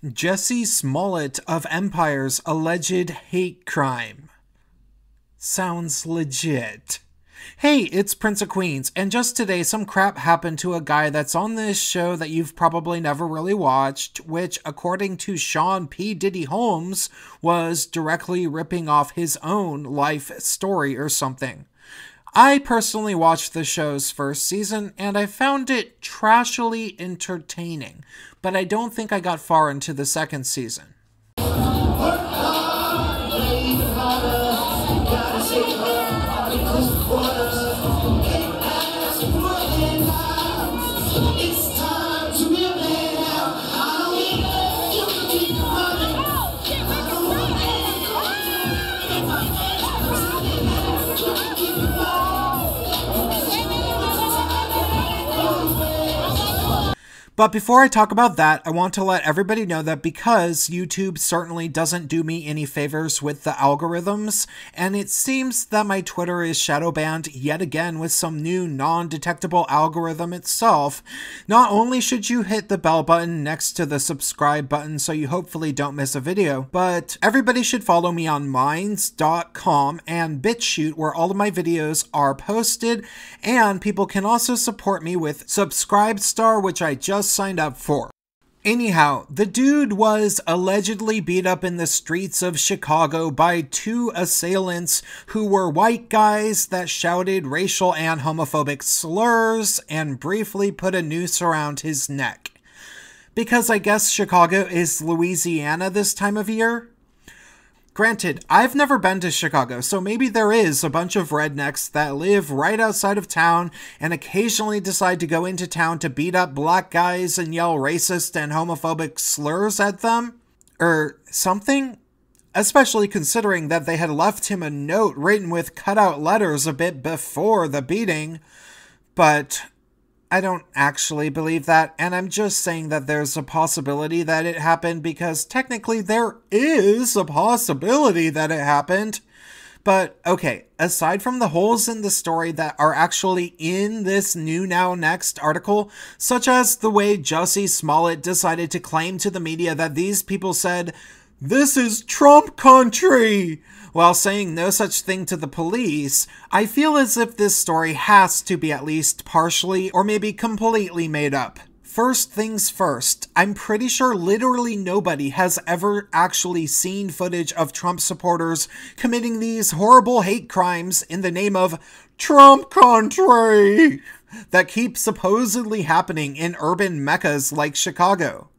Jussie Smollet of Empire's alleged hate crime. Sounds legit. Hey, it's Prince of Queens, and just today some crap happened to a guy that's on this show that you've probably never really watched, which, according to Sean P. Diddy Holmes, was directly ripping off his own life story or something. I personally watched the show's first season, and I found it trashily entertaining, but I don't think I got far into the second season. But before I talk about that, I want to let everybody know that because YouTube certainly doesn't do me any favors with the algorithms, and it seems that my Twitter is shadow banned yet again with some new non-detectable algorithm itself, not only should you hit the bell button next to the subscribe button so you hopefully don't miss a video, but everybody should follow me on minds.com and BitChute where all of my videos are posted, and people can also support me with Subscribestar, which I just signed up for. Anyhow, the dude was allegedly beat up in the streets of Chicago by two assailants who were white guys that shouted racial and homophobic slurs and briefly put a noose around his neck. Because I guess Chicago is Louisiana this time of year? Granted, I've never been to Chicago, so maybe there is a bunch of rednecks that live right outside of town and occasionally decide to go into town to beat up black guys and yell racist and homophobic slurs at them? Or something? Especially considering that they had left him a note written with cutout letters a bit before the beating. But I don't actually believe that, and I'm just saying that there's a possibility that it happened because technically there is a possibility that it happened. But okay, aside from the holes in the story that are actually in this New Now Next article, such as the way Jussie Smollett decided to claim to the media that these people said, "This is Trump country," while saying no such thing to the police, I feel as if this story has to be at least partially or maybe completely made up. First things first, I'm pretty sure literally nobody has ever actually seen footage of Trump supporters committing these horrible hate crimes in the name of Trump country that keep supposedly happening in urban meccas like Chicago.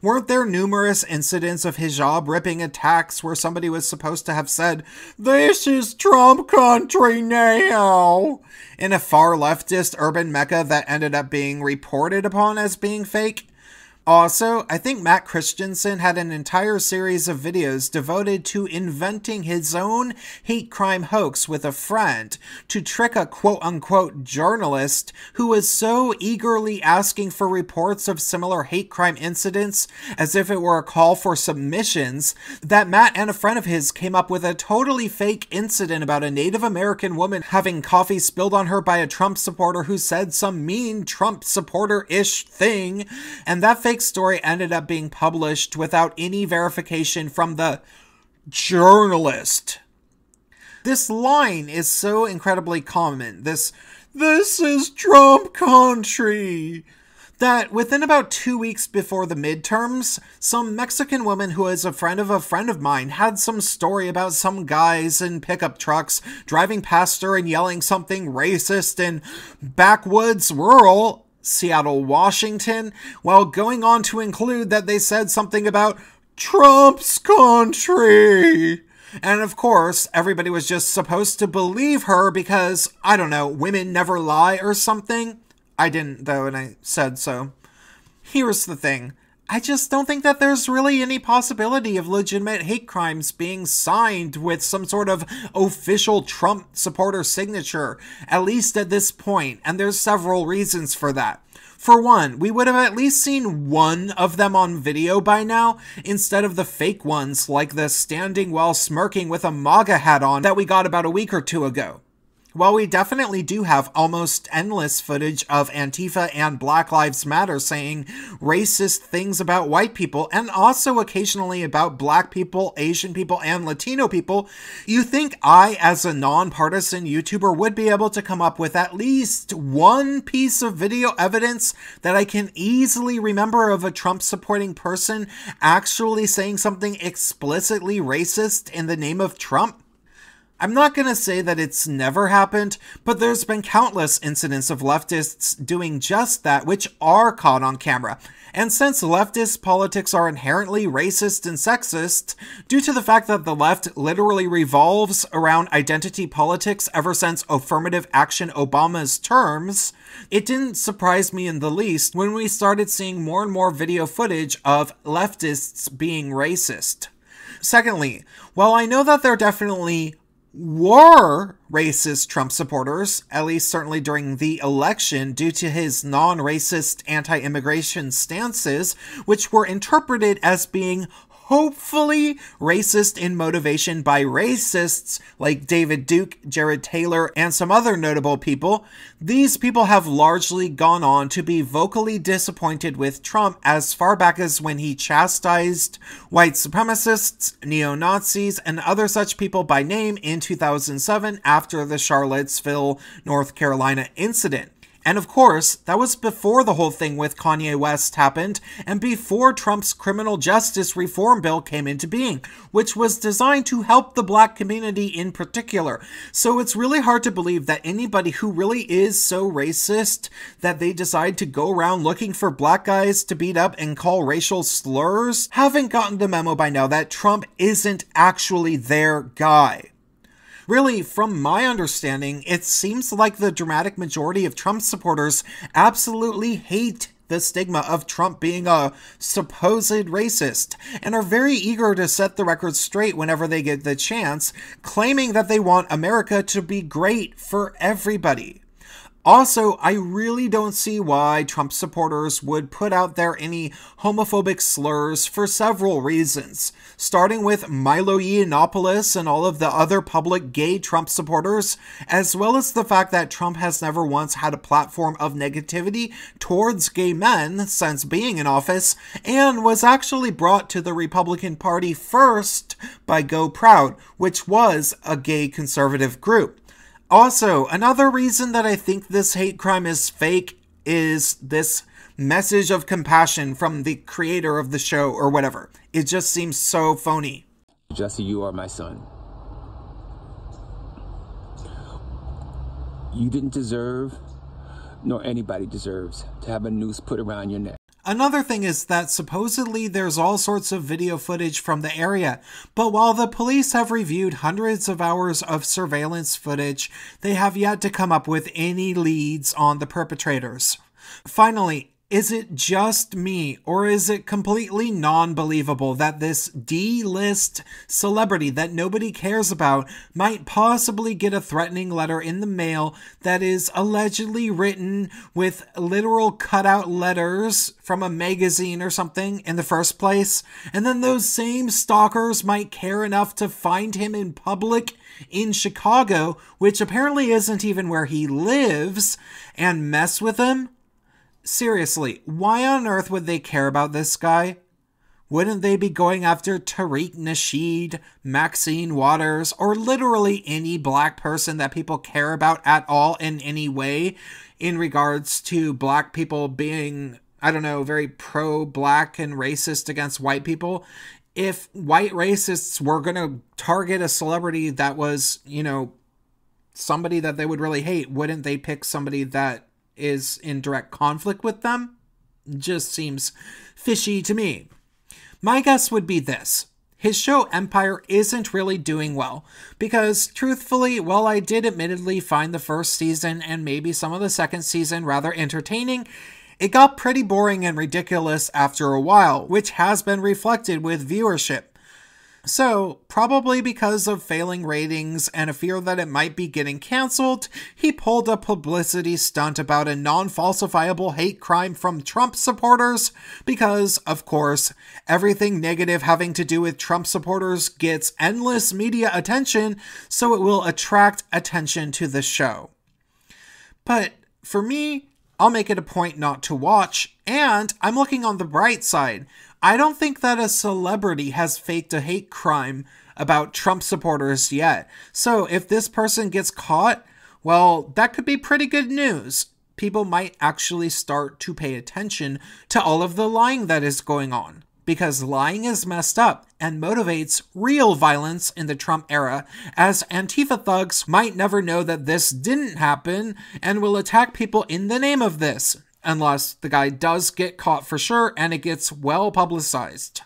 Weren't there numerous incidents of hijab ripping attacks where somebody was supposed to have said, "This is Trump country now," in a far-leftist urban mecca that ended up being reported upon as being fake? Also, I think Matt Christensen had an entire series of videos devoted to inventing his own hate crime hoax with a friend to trick a quote-unquote journalist who was so eagerly asking for reports of similar hate crime incidents as if it were a call for submissions that Matt and a friend of his came up with a totally fake incident about a Native American woman having coffee spilled on her by a Trump supporter who said some mean Trump supporter-ish thing, and that fake story ended up being published without any verification from the journalist. This line is so incredibly common, this is Trump country, that within about 2 weeks before the midterms, some Mexican woman who is a friend of mine had some story about some guys in pickup trucks driving past her and yelling something racist in backwoods rural Seattle, Washington, while going on to include that they said something about Trump's country. And of course, everybody was just supposed to believe her because, I don't know, women never lie or something. I didn't, though, and I said so. Here's the thing. I just don't think that there's really any possibility of legitimate hate crimes being signed with some sort of official Trump supporter signature, at least at this point, and there's several reasons for that. For one, we would have at least seen one of them on video by now, instead of the fake ones like the standing while smirking with a MAGA hat on that we got about a week or two ago. While we definitely do have almost endless footage of Antifa and Black Lives Matter saying racist things about white people, and also occasionally about black people, Asian people, and Latino people, you think I, as a nonpartisan YouTuber, would be able to come up with at least one piece of video evidence that I can easily remember of a Trump-supporting person actually saying something explicitly racist in the name of Trump? I'm not going to say that it's never happened, but there's been countless incidents of leftists doing just that, which are caught on camera. And since leftist politics are inherently racist and sexist, due to the fact that the left literally revolves around identity politics ever since affirmative action Obama's terms, it didn't surprise me in the least when we started seeing more and more video footage of leftists being racist. Secondly, while I know that there definitely were racist Trump supporters, at least certainly during the election, due to his non-racist anti-immigration stances, which were interpreted as being hopefully racist in motivation by racists like David Duke, Jared Taylor, and some other notable people. These people have largely gone on to be vocally disappointed with Trump as far back as when he chastised white supremacists, neo-Nazis, and other such people by name in 2007 after the Charlottesville, North Carolina incident. And of course, that was before the whole thing with Kanye West happened, and before Trump's criminal justice reform bill came into being, which was designed to help the black community in particular. So it's really hard to believe that anybody who really is so racist that they decide to go around looking for black guys to beat up and call racial slurs haven't gotten the memo by now that Trump isn't actually their guy. Really, from my understanding, it seems like the dramatic majority of Trump supporters absolutely hate the stigma of Trump being a supposed racist, and are very eager to set the record straight whenever they get the chance, claiming that they want America to be great for everybody. Also, I really don't see why Trump supporters would put out there any homophobic slurs for several reasons, starting with Milo Yiannopoulos and all of the other public gay Trump supporters, as well as the fact that Trump has never once had a platform of negativity towards gay men since being in office, and was actually brought to the Republican Party first by Go Proud, which was a gay conservative group. Also, another reason that I think this hate crime is fake is this message of compassion from the creator of the show or whatever. It just seems so phony. Jussie, you are my son. You didn't deserve, nor anybody deserves, to have a noose put around your neck. Another thing is that supposedly there's all sorts of video footage from the area, but while the police have reviewed hundreds of hours of surveillance footage, they have yet to come up with any leads on the perpetrators. Finally, is it just me, or is it completely non-believable that this D-list celebrity that nobody cares about might possibly get a threatening letter in the mail that is allegedly written with literal cutout letters from a magazine or something in the first place, and then those same stalkers might care enough to find him in public in Chicago, which apparently isn't even where he lives, and mess with him? Seriously, why on earth would they care about this guy? Wouldn't they be going after Tariq Nasheed, Maxine Waters, or literally any black person that people care about at all in any way in regards to black people being, I don't know, very pro-black and racist against white people? If white racists were going to target a celebrity that was, you know, somebody that they would really hate, wouldn't they pick somebody that is in direct conflict with them? Just seems fishy to me. My guess would be this. His show Empire isn't really doing well, because truthfully, while I did admittedly find the first season and maybe some of the second season rather entertaining, it got pretty boring and ridiculous after a while, which has been reflected with viewership. So, probably because of failing ratings and a fear that it might be getting cancelled, he pulled a publicity stunt about a non-falsifiable hate crime from Trump supporters because, of course, everything negative having to do with Trump supporters gets endless media attention, so it will attract attention to the show. But for me, I'll make it a point not to watch, and I'm looking on the bright side. I don't think that a celebrity has faked a hate crime about Trump supporters yet. So if this person gets caught, well, that could be pretty good news. People might actually start to pay attention to all of the lying that is going on. Because lying is messed up and motivates real violence in the Trump era, as Antifa thugs might never know that this didn't happen and will attack people in the name of this, unless the guy does get caught for sure and it gets well publicized.